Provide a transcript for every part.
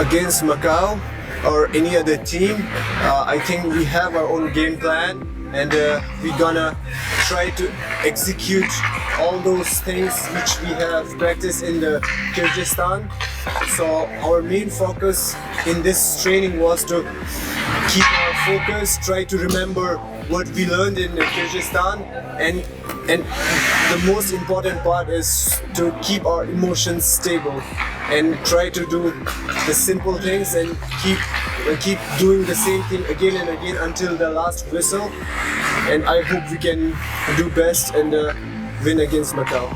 Against Macau or any other team, I think we have our own game plan, and we're gonna try to execute all those things which we have practiced in the Kyrgyzstan. So our main focus in this training was to keep our focus, try to remember what we learned in Kyrgyzstan, and the most important part is to keep our emotions stable and try to do the simple things and keep doing the same thing again and again until the last whistle. And I hope we can do best and win against Macau.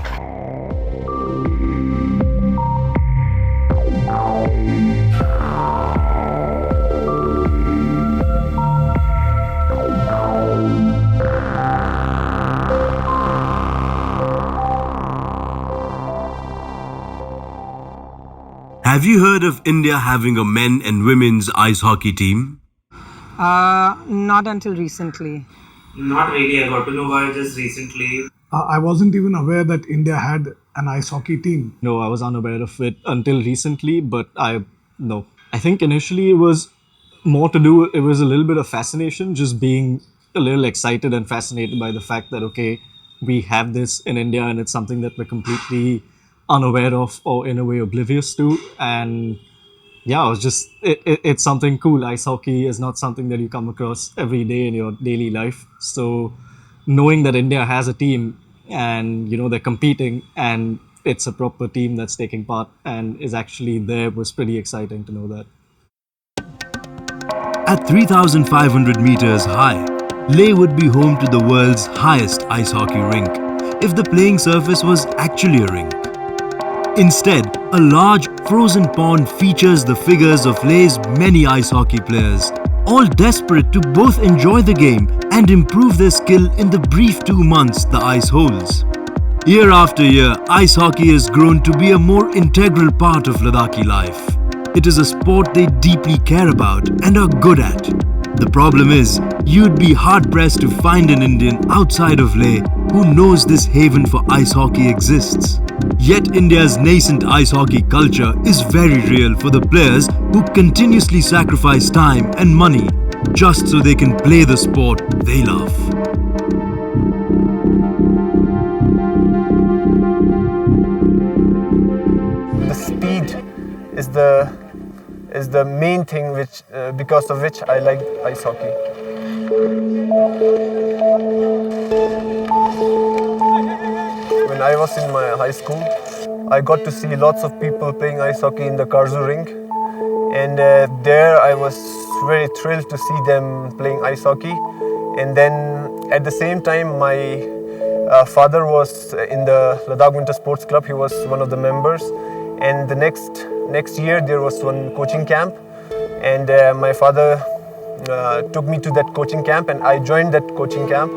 Have you heard of India having a men and women's ice hockey team? Not until recently. Not really. I got to know about it just recently. I wasn't even aware that India had an ice hockey team. No, I was unaware of it until recently, but no. I think initially it was more to do, it was a little bit of fascination, just being a little excited and fascinated by the fact that, okay, we have this in India and it's something that we're completely unaware of or in a way oblivious to. And yeah, it's something cool. Ice hockey is not something that you come across every day in your daily life. So knowing that India has a team and, they're competing and it's a proper team that's taking part and is actually there was pretty exciting to know that. At 3,500 meters high, Leh would be home to the world's highest ice hockey rink if the playing surface was actually a rink. Instead, a large frozen pond features the figures of Leh's many ice hockey players, all desperate to both enjoy the game and improve their skill in the brief 2 months the ice holds. Year after year, ice hockey has grown to be a more integral part of Ladakhi life. It is a sport they deeply care about and are good at. The problem is, you'd be hard-pressed to find an Indian outside of Leh who knows this haven for ice hockey exists. Yet India's nascent ice hockey culture is very real for the players who continuously sacrifice time and money just so they can play the sport they love. The speed is the main thing which because of which I like ice hockey. When I was in my high school, I got to see lots of people playing ice hockey in the Karzu rink, and there I was very thrilled to see them playing ice hockey. And then at the same time, my father was in the Ladakh Winter Sports Club. He was one of the members, and the next year there was one coaching camp, and my father took me to that coaching camp, and I joined that coaching camp.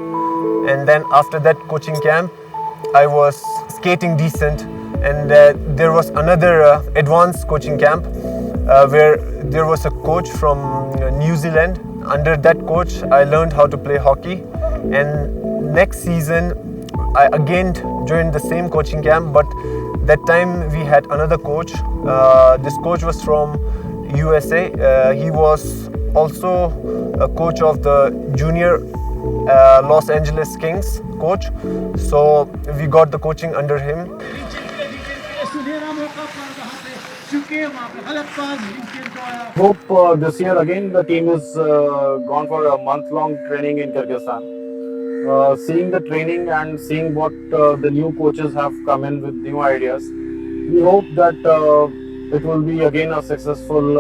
And then after that coaching camp, I was skating decent, and there was another advanced coaching camp where there was a coach from New Zealand. Under that coach, I learned how to play hockey, and next season I again joined the same coaching camp, but that time we had another coach. This coach was from USA. He was also a coach of the junior Los Angeles Kings coach. So we got the coaching under him. Hope this year again the team is gone for a month-long training in Kyrgyzstan. Seeing the training and seeing what the new coaches have come in with new ideas, we hope that it will be again a successful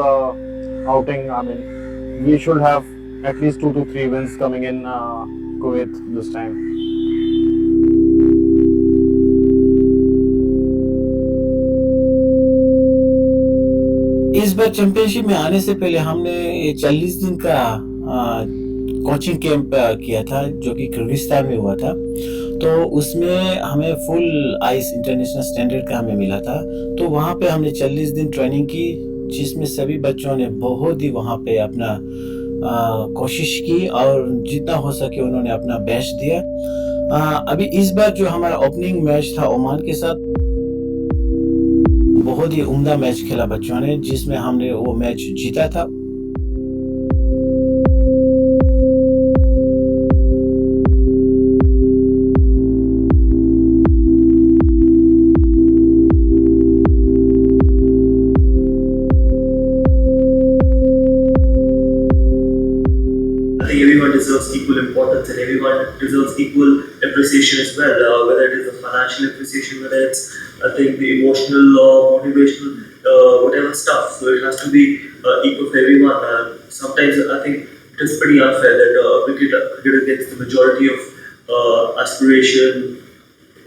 outing. I mean, we should have at least 2 to 3 wins coming in Kuwait this time. इस बार championship में आने से पहले हमने ये 40 दिन का coaching camp किया था जो कि किर्गिस्तान में हुआ था। तो उसमें हमें फुल आइस इंटरनेशनल स्टैंडर्ड का हमें मिला था। तो वहाँ पे हमने 40 दिन ट्रेनिंग की जिसमें सभी बच्चों ने बहुत ही वहाँ पे अपना कोशिश की और जितना हो सके उन्होंने अपना बेस्ट दिया। अभी इस बार जो हमारा ओपनिंग मैच था ओमान के साथ बहुत ही उम्दा मैच खेला बच्चों ने जिसमें हमने वो मैच जीता था। I think everyone deserves equal importance and everyone deserves equal appreciation as well, whether it is the financial appreciation, whether it's, I think, the emotional or motivational, whatever stuff. So it has to be equal for everyone. Sometimes I think it is pretty unfair that cricketer gets the majority of aspiration,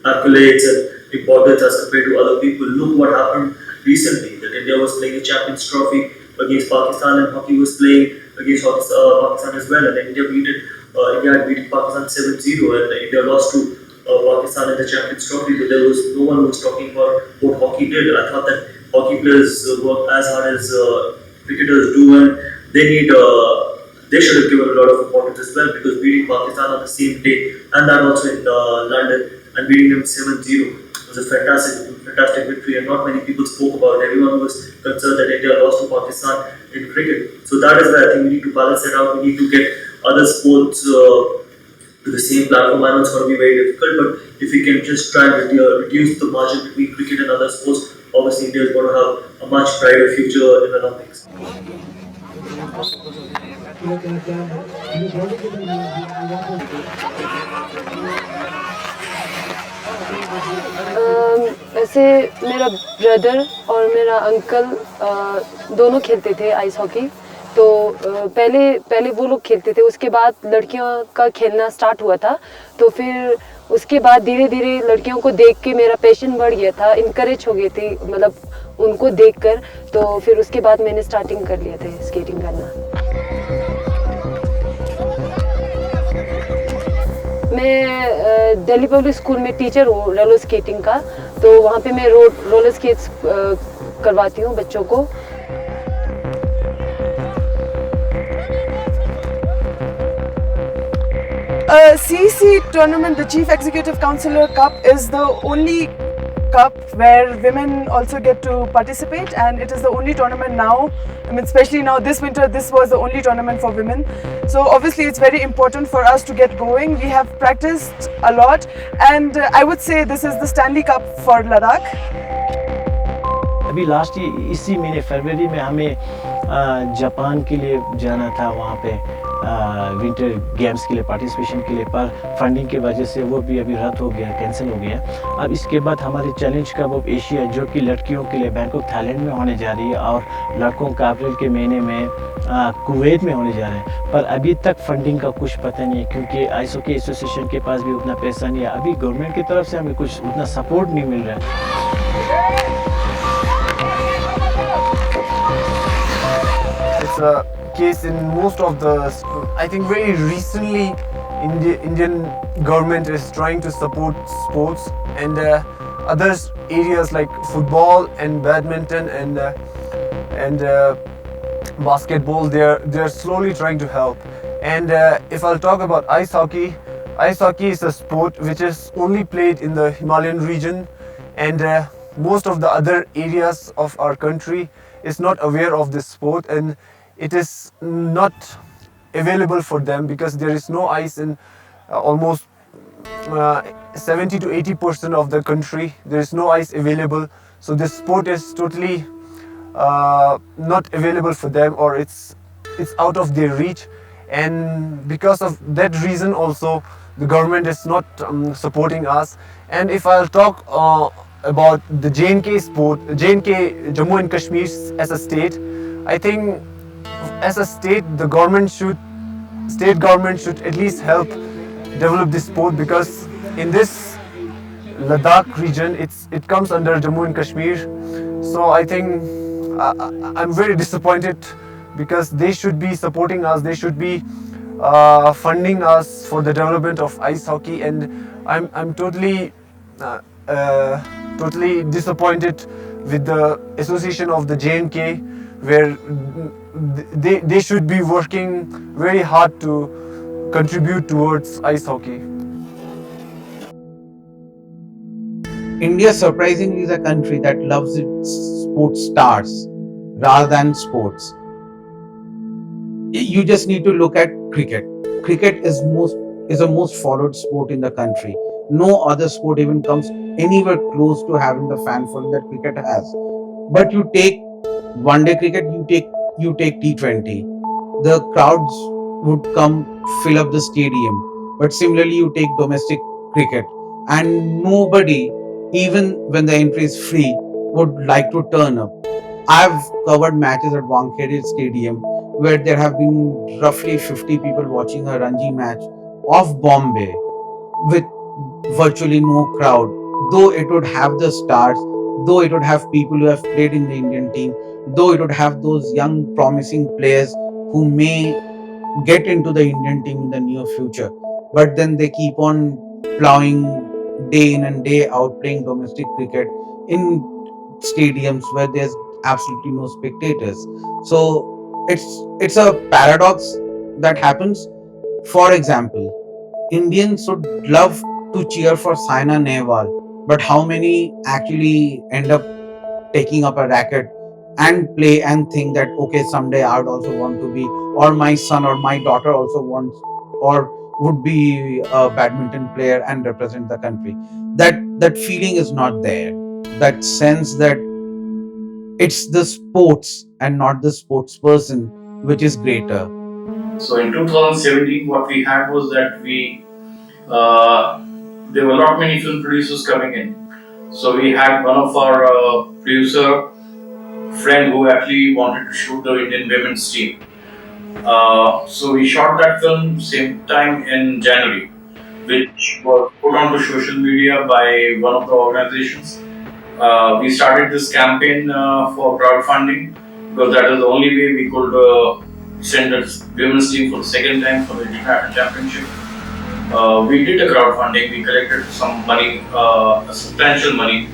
accolades and importance as compared to other people. Look what happened recently, that India was playing the Champions Trophy against Pakistan and hockey was playing against Pakistan as well, and India had beaten Pakistan 7-0 and India lost to Pakistan in the Champions Trophy, but there was no one who was talking about what hockey did. I thought that hockey players work as hard as cricketers do, and they should have given a lot of importance as well, because beating Pakistan on the same day and that also in London and beating them 7-0 was a fantastic victory, and not many people spoke about it. Everyone was concerned that India lost to Pakistan in cricket. So that is why I think we need to balance it out. We need to get other sports to the same platform. I know it's going to be very difficult, but if we can just try and reduce the margin between cricket and other sports, obviously India is going to have a much brighter future in the Olympics. ऐसे मेरा brother और मेरा uncle दोनों खेलते थे ice hockey. तो पहले वो लोग खेलते थे, उसके बाद लड़कियों का खेलना स्टार्ट हुआ था। तो फिर उसके बाद धीरे धीरे लड़कियों को देख के मेरा पैशन बढ़ गया था, इनकरेज हो गई थी मतलब उनको देखकर। तो फिर उसके बाद मैंने स्टार्टिंग कर लिया था स्केटिंग करना। मैं दिल्ली पब्लिक स्कूल में टीचर हूँ रोलर स्केटिंग का। तो वहाँ पे मैं रोलर स्केट्स करवाती हूँ बच्चों को। CEC tournament, the Chief Executive Councillor Cup, is the only cup where women also get to participate, and it is the only tournament now. I mean, especially now this winter, this was the only tournament for women. So obviously it's very important for us to get going. We have practiced a lot, and I would say this is the Stanley Cup for Ladakh. अभी last इसी महीने फरवरी में हमें Japan के लिए जाना था, वहाँ पे विंटर गेम्स के लिए पार्टिसिपेशन के लिए, पर फंडिंग की वजह से वो भी अभी रद्द हो गया, कैंसिल हो गया। अब इसके बाद हमारी चैलेंज कप ऑफ एशिया जो कि लड़कियों के लिए बैंकॉक थाईलैंड में होने जा रही है और लड़कों का अप्रैल के महीने में कुवैत में होने जा रहे हैं। पर अभी तक फंडिंग का कुछ पता नहीं है, क्योंकि आइस हॉकी एसोसिएशन के पास भी उतना पैसा नहीं है। अभी गवर्नमेंट की तरफ से हमें कुछ उतना सपोर्ट नहीं मिल रहा है। It's a case in most of the, I think very recently Indian government is trying to support sports, and other areas like football and badminton and basketball, they're slowly trying to help. And if I'll talk about ice hockey is a sport which is only played in the Himalayan region, and most of the other areas of our country is not aware of this sport, and it is not available for them because there is no ice in almost 70 to 80% of the country. There is no ice available, so this sport is totally not available for them, or it's out of their reach. And because of that reason also the government is not supporting us. And if I'll talk about the J&K sport, J&K, Jammu and Kashmir as a state, I think as a state the state government should at least help develop this sport, because in this Ladakh region it comes under Jammu and Kashmir. So I think I'm very disappointed because they should be supporting us. They should be funding us for the development of ice hockey, and I'm totally disappointed with the association of the J&K, where they should be working very hard to contribute towards ice hockey. India surprisingly is a country that loves its sports stars rather than sports. You just need to look at cricket. Cricket is the most followed sport in the country. No other sport even comes anywhere close to having the fan following that cricket has. But you take one day cricket, you take T20, the crowds would come fill up the stadium. But similarly, you take domestic cricket, and nobody, even when the entry is free, would like to turn up. I've covered matches at Wankhede Stadium where there have been roughly 50 people watching a Ranji match of Bombay with virtually no crowd, though it would have the stars, though it would have people who have played in the Indian team, though it would have those young promising players who may get into the Indian team in the near future. But then they keep on plowing day in and day out playing domestic cricket in stadiums where there's absolutely no spectators. So it's a paradox that happens. For example, Indians would love to cheer for Saina Nehwal, but how many actually end up taking up a racket and play and think that okay, someday I would also want to be, or my son or my daughter also wants or would be a badminton player and represent the country. That feeling is not there. That sense that it's the sports and not the sports person which is greater. So in 2017, what we had was that there were not many film producers coming in. So we had one of our producer friend who actually wanted to shoot the Indian women's team. So we shot that film same time in January, which was put onto social media by one of the organizations. We started this campaign for crowdfunding because that is the only way we could send the women's team for the second time for the international championship. We did a crowdfunding. We collected some money, substantial money,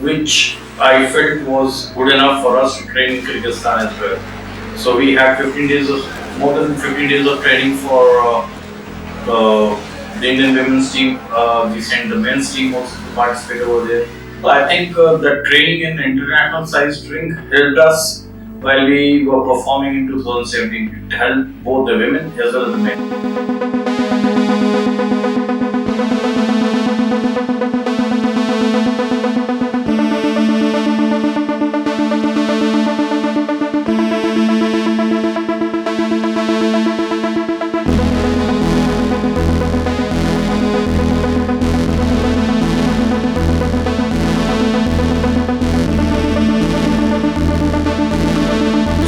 which I felt was good enough for us to train in Kyrgyzstan as well. So we had more than 15 days of training for the Indian women's team. We sent the men's team also to participate over there. I think the training in international sized rink helped us while we were performing in 2017. It helped both the women as well as the men.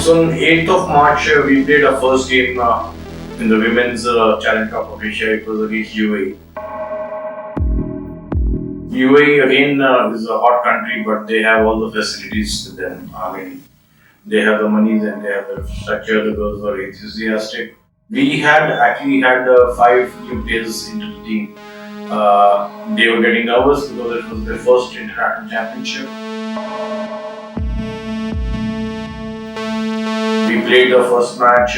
So on 8th of March, we played our first game in the Women's Challenge Cup of Asia. It was against UAE. UAE again is a hot country, but they have all the facilities to them. I mean, they have the monies and they have the structure. The girls were enthusiastic. We had actually had 5 new players into the team. They were getting nervous because it was their first international championship. We played the first match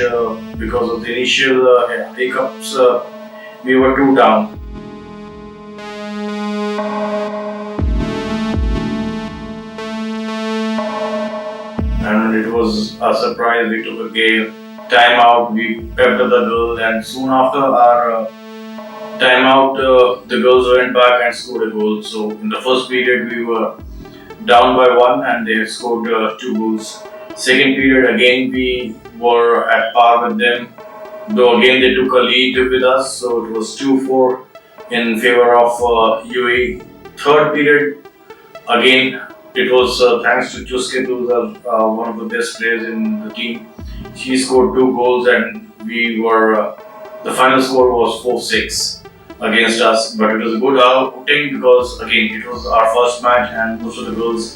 because of the initial hiccups. We were 2 down. And it was a surprise. We took a game timeout. We pepped up the girls, and soon after our timeout, the girls went back and scored a goal. So in the first period, we were down by 1, and they scored 2 goals. Second period, again we were at par with them, though again they took a lead with us, so it was 2-4 in favor of UAE. Third period, again it was thanks to Chuske, who was one of the best players in the team. She scored 2 goals, and we were the final score was 4-6 against us. But it was a good outing because again it was our first match, and most of the girls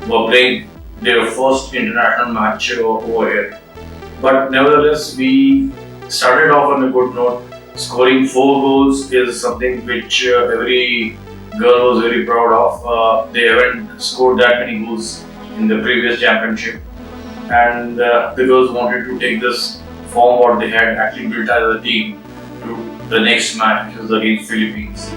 were playing their first international match over here. But nevertheless, we started off on a good note. Scoring 4 goals is something which every girl was very proud of. They haven't scored that many goals in the previous championship, and the girls wanted to take this form what they had actually built as a team to the next match, which was against Philippines.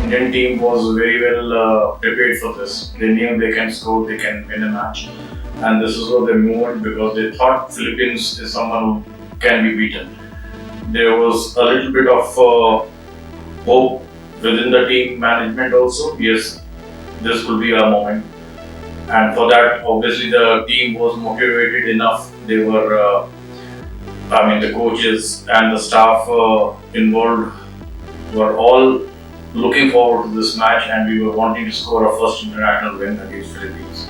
Indian team was very well prepared for this. They knew they can score, they can win a match, and this is what they moved because they thought Philippines is someone who can be beaten. There was a little bit of hope within the team management also. Yes, this could be a moment, and for that, obviously, the team was motivated enough. They were, the coaches and the staff involved were all looking forward to this match, and we were wanting to score our first international win against Philippines.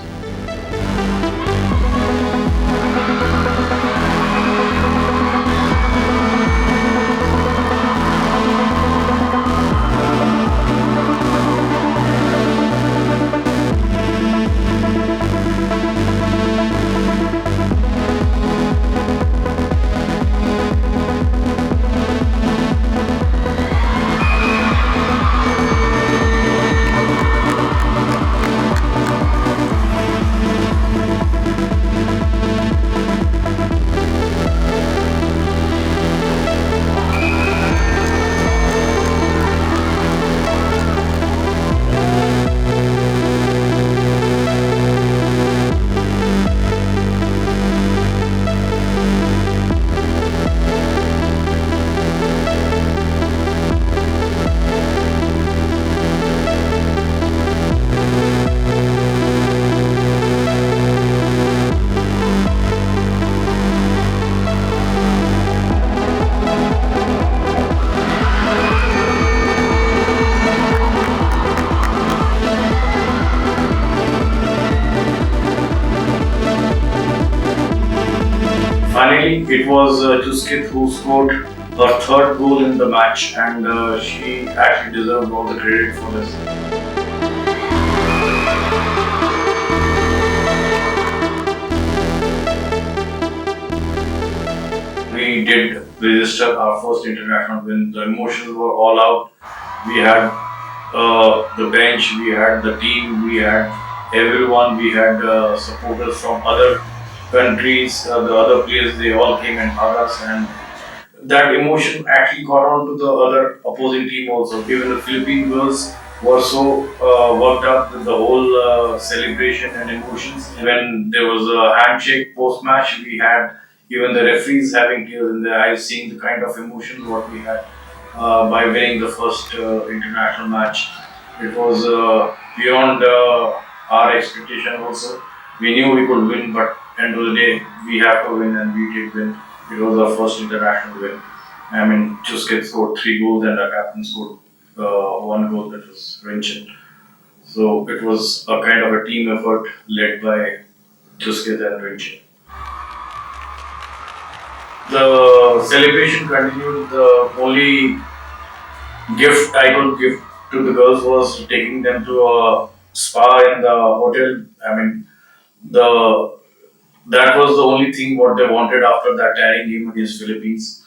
Finally, it was Juskit who scored her 3rd goal in the match, and she actually deserved all the credit for this. We did register our first international win. The emotions were all out. We had the bench, we had the team, we had everyone, we had supporters from other countries, the other players, they all came and hugged us, and that emotion actually got on to the other opposing team also. Even the Philippine girls were so worked up with the whole celebration and emotions. When there was a handshake post-match, we had even the referees having tears in their eyes, seeing the kind of emotions what we had by winning the first international match. It was beyond our expectation also. We knew we could win, but end of the day, we have to win, and we did win. It was our first international win. Juskit scored 3 goals and our captain scored 1 goal, that was Rinchin. So it was a kind of a team effort led by Juskit and Rinchin. The celebration continued. The only gift I could give to the girls was taking them to a spa in the hotel. That was the only thing what they wanted after that tiring game against Philippines.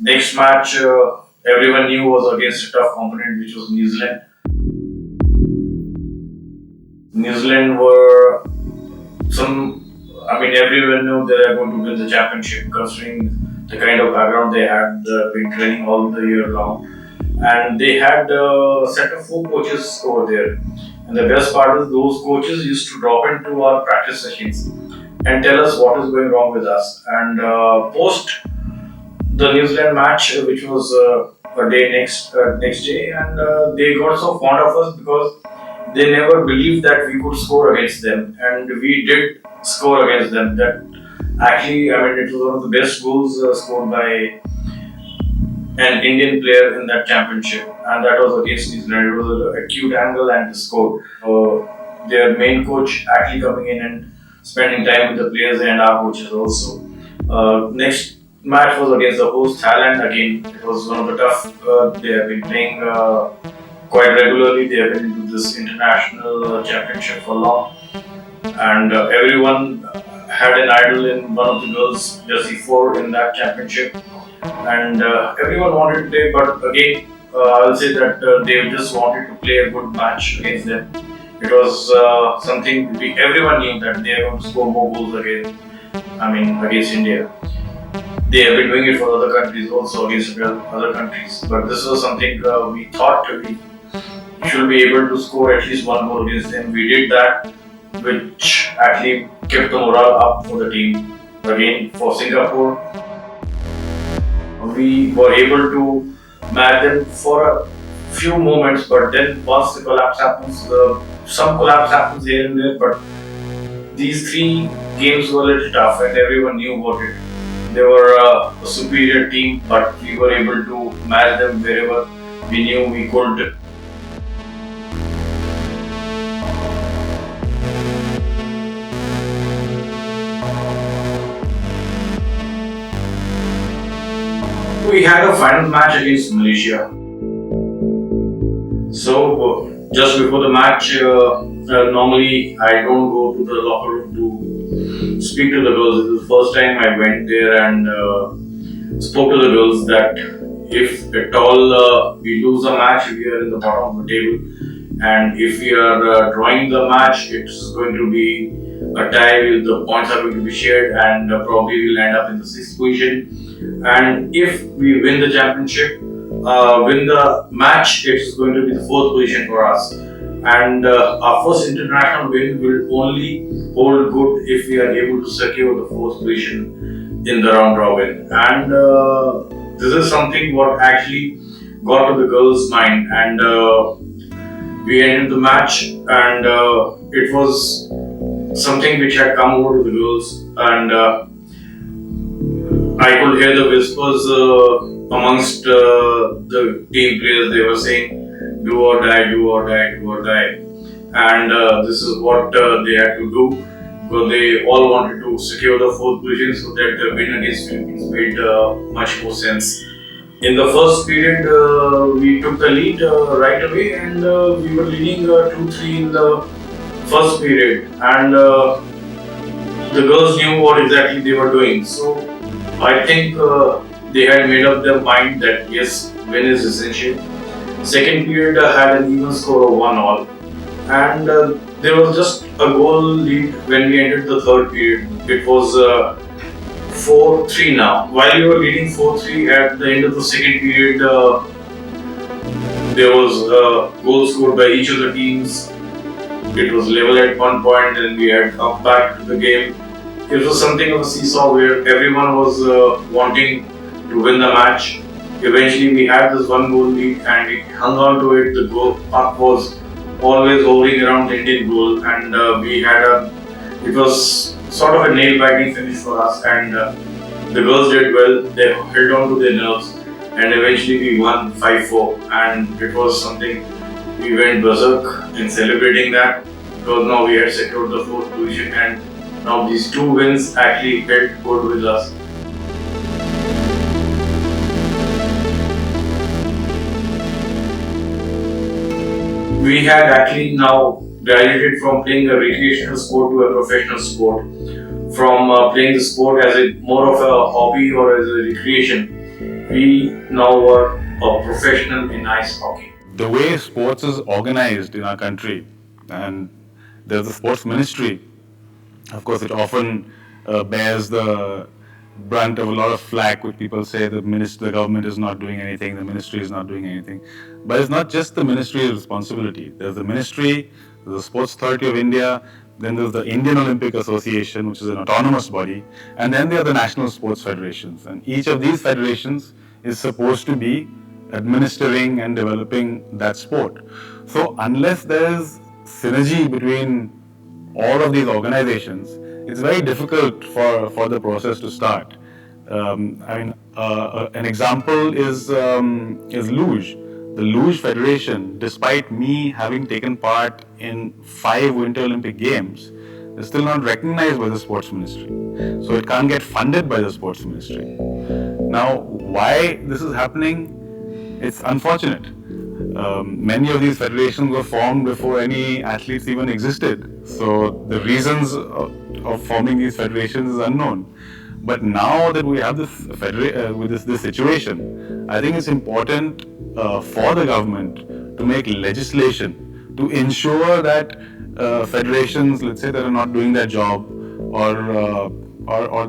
Next match, everyone knew was against a tough opponent, which was New Zealand. New Zealand were everyone knew they are going to win the championship, considering the kind of background they had, been training all the year long. And they had a set of 4 coaches over there. And the best part is those coaches used to drop into our practice sessions and tell us what is going wrong with us. And post the New Zealand match, which was a day next day, and they got so fond of us because they never believed that we could score against them, and we did score against them. That actually, it was one of the best goals scored by an Indian player in that championship, and that was against New Zealand. It was an acute angle and they scored. Their main coach actually coming in and spending time with the players and our coaches also. Next match was against the host Thailand. Again, it was one of the tough. They have been playing quite regularly. They have been into this international championship for long, and everyone had an idol in one of the girls, Jersey 4, in that championship, and everyone wanted to play. But again, I'll say that they just wanted to play a good match against them. It was something everyone knew that they are going to score more goals against India. They have been doing it for other countries also, against other countries. But this was something we thought we should be able to score at least one goal against them. We did that, which actually kept the morale up for the team. Again, for Singapore, we were able to match them for a few moments, but then once the collapse happens, some collapse happens here and there, but these 3 games were a little tough and everyone knew about it. They were a superior team, but we were able to match them wherever we knew we could. We had a final match against Malaysia. So, just before the match, normally I don't go to the locker room to speak to the girls. This is the first time I went there and spoke to the girls that if at all we lose a match, we are in the bottom of the table, and if we are drawing the match, it's going to be a tie. The points are going to be shared, and probably we'll end up in the 6th position. And if we win the championship, win the match, it's going to be the 4th position for us. And our first international win will only hold good if we are able to secure the 4th position in the round robin. And this is something what actually got to the girls' mind. And we ended the match, and it was something which had come over to the girls. And I could hear the whispers amongst the team players. They were saying, "Do or die, do or die, do or die," and this is what they had to do, because they all wanted to secure the 4th position, so that the win against Philippines made much more sense. In the first period, we took the lead right away, and we were leading 2-3 in the first period, and the girls knew what exactly they were doing. So I think they had made up their mind that yes, win is essential. Second period had an even score of 1-1, and there was just a goal lead when we entered the third period. It was 4-3 now. While we were leading 4-3 at the end of the second period, there was goals scored by each of the teams. It was level at one point, and we had come back to the game. It was something of a seesaw where everyone was wanting to win the match. Eventually, we had this 1-goal lead, and we hung on to it. The goal puck was always hovering around the Indian goal, and it was sort of a nail-biting finish for us. And the girls did well. They held on to their nerves, and eventually we won 5-4. And it was something we went berserk in celebrating that, because now we had secured the 4th position, and now these 2 wins actually felt good with us. We had actually now graduated from playing a recreational sport to a professional sport. From playing the sport as more of a hobby or as a recreation, we now are a professional in ice hockey. The way sports is organized in our country, and there's a sports ministry, of course it often bears the brunt of a lot of flack when people say the government is not doing anything, the ministry is not doing anything. But it's not just the ministry's responsibility. There's the ministry, there's the Sports Authority of India, then there's the Indian Olympic Association, which is an autonomous body, and then there are the national sports federations. And each of these federations is supposed to be administering and developing that sport. So unless there's synergy between all of these organizations, it's very difficult for the process to start. An example is luge. The luge federation, despite me having taken part in 5 Winter Olympic Games, is still not recognized by the sports ministry. So it can't get funded by the sports ministry. Now, why this is happening? It's unfortunate. Many of these federations were formed before any athletes even existed. So the reasons of forming these federations is unknown. But now that we have this situation, I think it's important for the government to make legislation to ensure that federations, let's say, that are not doing their job or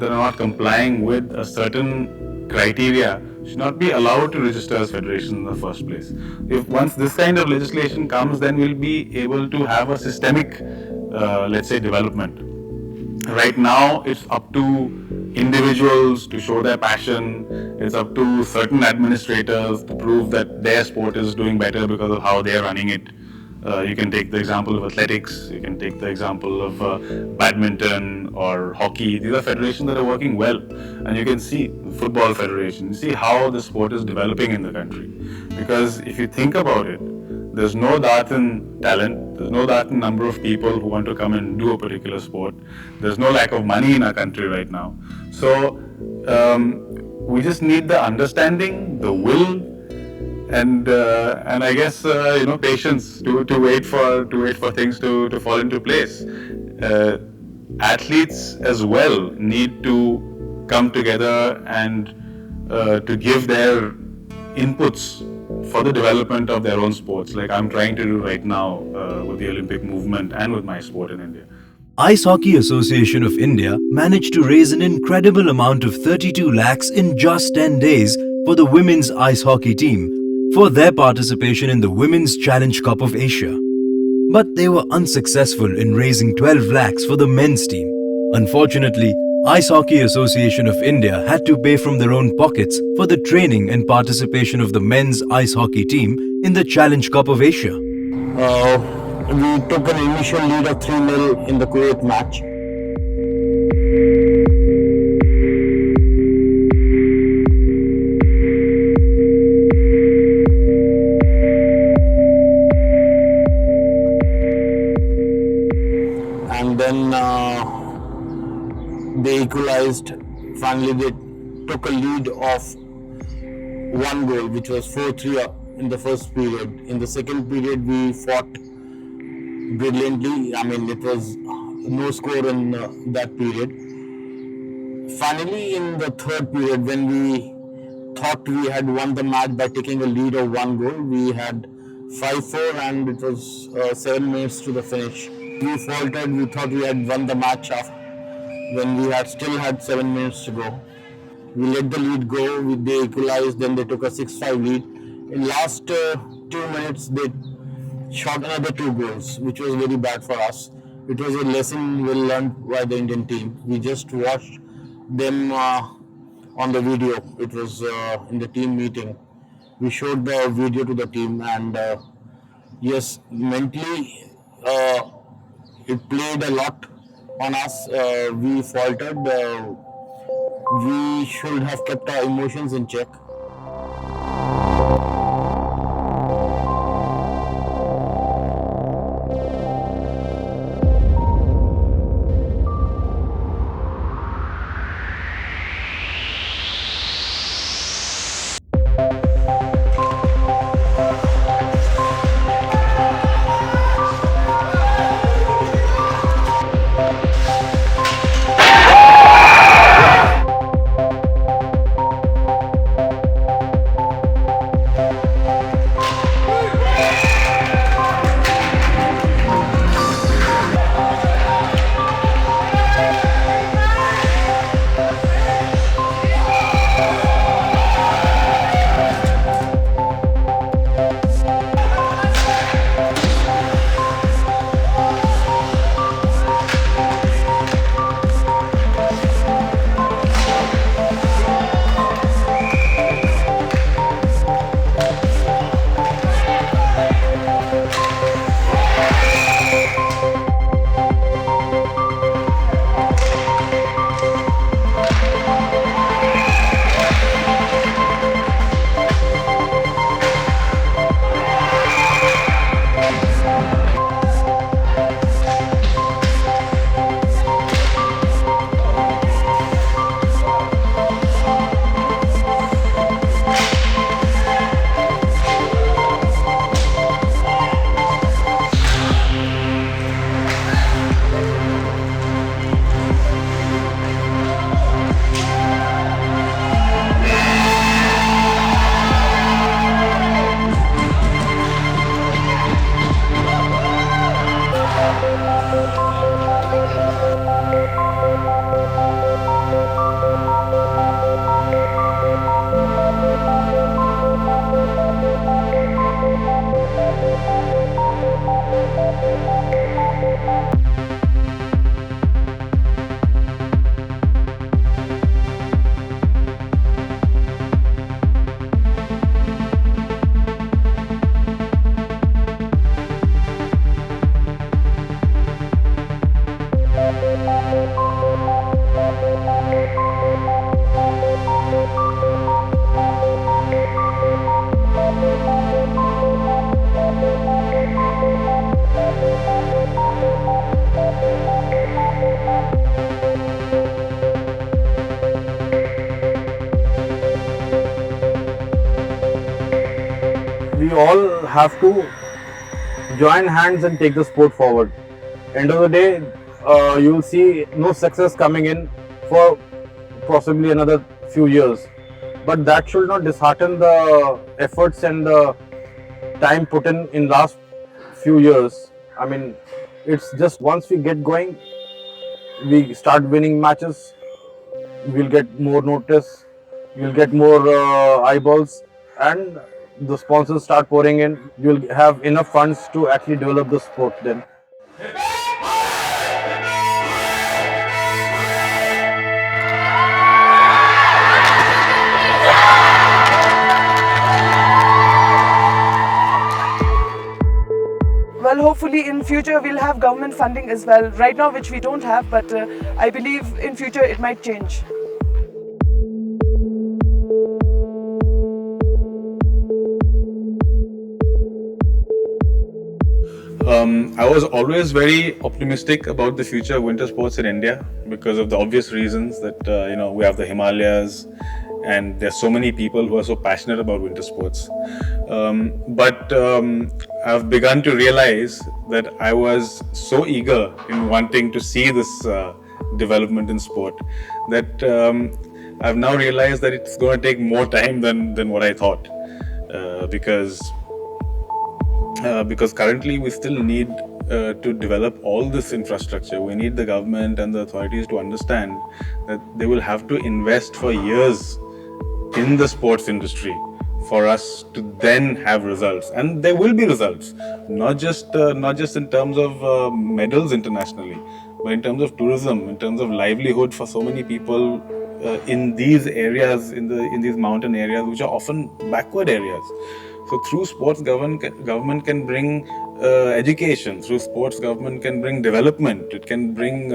that are not complying with a certain criteria should not be allowed to register as federations in the first place. If once this kind of legislation comes, then we'll be able to have a systemic, let's say, development. Right now, it's up to individuals to show their passion. It's up to certain administrators to prove that their sport is doing better because of how they're running it. You can take the example of athletics, you can take the example of badminton or hockey. These are federations that are working well. And you can see football federation, see how the sport is developing in the country. Because if you think about it, there's no doubt in talent, there's no doubt in number of people who want to come and do a particular sport. There's no lack of money in our country right now. So we just need the understanding, the will, and I guess patience to wait for things to fall into place. Athletes as well need to come together and to give their inputs for the development of their own sports, like I'm trying to do right now with the Olympic movement and with my sport in India. Ice Hockey Association of India managed to raise an incredible amount of 32 lakhs in just 10 days for the women's ice hockey team for their participation in the Women's Challenge Cup of Asia. But they were unsuccessful in raising 12 lakhs for the men's team. Unfortunately, Ice Hockey Association of India had to pay from their own pockets for the training and participation of the men's ice hockey team in the Challenge Cup of Asia. We took an initial lead of 3-0 in the Kuwait match. And then they equalized. Finally, they took a lead of 1 goal, which was 4-3 in the first period. In the second period, we fought brilliantly. I mean, it was no score in that period. Finally, in the third period, when we thought we had won the match by taking a lead of 1 goal, we had 5-4 and it was 7 minutes to the finish. We faltered. We thought we had won the match when we still had 7 minutes to go. We let the lead go. They equalized. Then they took a 6-5 lead. In last 2 minutes, they shot another 2 goals, which was very bad for us. It was a lesson we learned by the Indian team. We just watched them on the video. It was in the team meeting. We showed the video to the team, and yes, mentally it played a lot on us. We faltered. We should have kept our emotions in check. We all have to join hands and take the sport forward. End of the day, you will see no success coming in for possibly another few years. But that should not dishearten the efforts and the time put in last few years. I mean, it's just once we get going, we start winning matches, we'll get more notice, we'll get more eyeballs, and the sponsors start pouring in. You'll have enough funds to actually develop the sport then. Well, hopefully in future we'll have government funding as well. Right now, which we don't have, but I believe in future it might change. I was always very optimistic about the future of winter sports in India because of the obvious reasons that we have the Himalayas and there's so many people who are so passionate about winter sports. But I've begun to realize that I was so eager in wanting to see this development in sport that I've now realized that it's going to take more time than what I thought because currently we still need to develop all this infrastructure. We need the government and the authorities to understand that they will have to invest for years in the sports industry for us to then have results, and there will be results, not just in terms of medals internationally, but in terms of tourism, in terms of livelihood for so many people in these areas, in these mountain areas, which are often backward areas. So through sports, government can bring education. Through sports, government can bring development. It can bring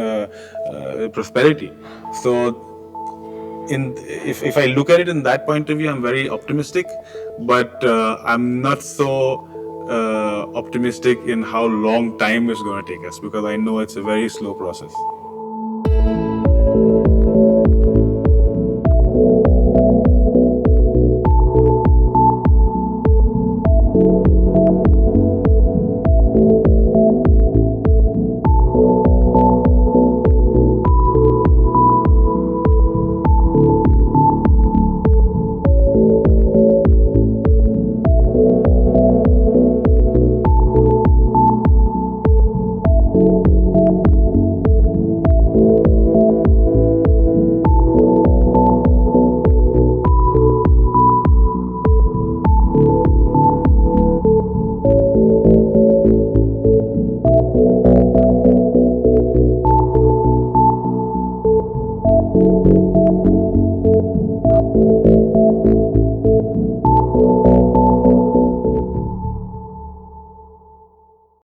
prosperity. So if I look at it in that point of view, I'm very optimistic, but I'm not so optimistic in how long time it's going to take us, because I know it's a very slow process.